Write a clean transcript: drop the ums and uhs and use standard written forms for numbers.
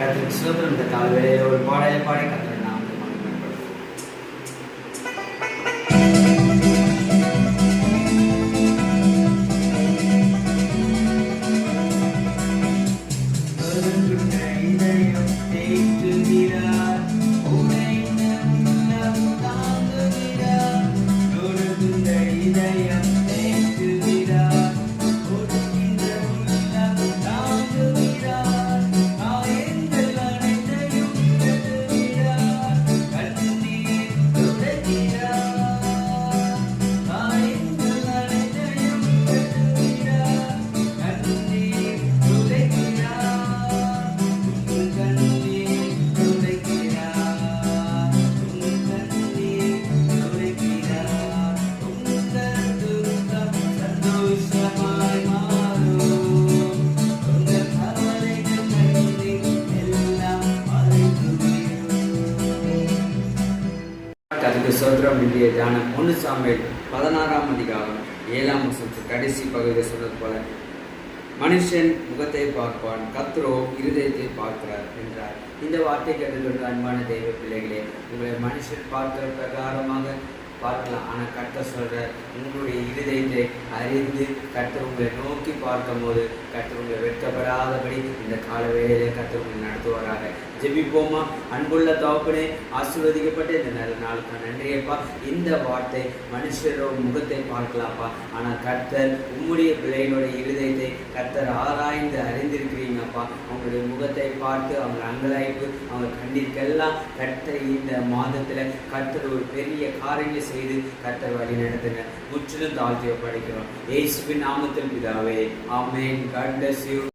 கர்த்தருக்கு ஸ்தோத்திரம். இந்த கால வேளையில ஒரு பாடலை பாடி கர்த்தரை நாமத்தை மகிமைப்படுத்துவோம். இதயம் தேற்றுகிறார், உடைந்த உள்ளம் தாங்குகிறார். நொறுங்குண்ட இதயம் தேற்றுகிறார், ஒடுங்கின்ற உள்ளம் தாங்குகிறார். காயங்கள் அனைத்தையும் கட்டுகிறார், கண்ணீர் துடைக்கிறார். காயங்கள் அனைத்தையும் கட்டுகிறார், கண்ணீர் துடைக்கிறார். உன் கண்ணீர் துடைக்கிறார், உன் கண்ணீர் துடைக்கிறார். உங்கள் துக்கம் சந்தோஷமாய் மாறும், உங்கள் கவலைகள் கண்ணீர் எல்லாம் மறைந்துவிடும். கர்த்தருக்கு ஸ்தோத்திரம். இன்றைய தியானம் 1 சாமுவேல் 16ஆம் அதிகாரம் 7ஆம் வசனத்து கடைசி பகுதியில் சொன்னது போல, மனுஷன் முகத்தை பார்ப்பான், கர்த்தரோ இருதயத்தை பார்க்கிறார் என்றார். இந்த வார்த்தை கேட்டுக்கொண்டு அன்பான தெய்வ பிள்ளைகளே, உங்களை மனுஷன் பார்க்கிற பிரகாரமாக பார்க்கலாம். ஆனால் கர்த்தர் சொல்ற உங்களுடைய இருதயத்தை அறிந்து கர்த்தர் உங்களை நோக்கி பார்க்கும் போது கர்த்தர் உங்களை வெட்கப்படாதபடி இந்த கால வேளையிலே கர்த்தர் உங்களை நடத்துவாராக. ஜெபிப்போமா? அன்புள்ள தகப்பனே, ஆசீர்வதிக்கப்பட்ட இந்த நல்ல நாளுக்கு நன்றியப்பா. இந்த வார்த்தை மனுஷரோ முகத்தை பார்க்கலாம்ப்பா, ஆனால் கர்த்தர் உம்முடைய பிள்ளைகளுடைய இருதயத்தை கர்த்தர் ஆராய்ந்து அறிந்திருக்கிறீங்கப்பா. அவங்களுடைய முகத்தை பார்த்து அவங்க அங்கலாய்ப்பு அவங்க கண்ணீருக்கெல்லாம் கர்த்தர் இந்த மாதத்தில் கர்த்தர் ஒரு பெரிய காரியங்களை செய்து கர்த்தர் வழி நடத்துங்க. முற்றிலும் தாழ்த்திய படிக்கிறோம். இயேசுவின் நாமத்தில் பிதாவே, ஆமென். God bless you.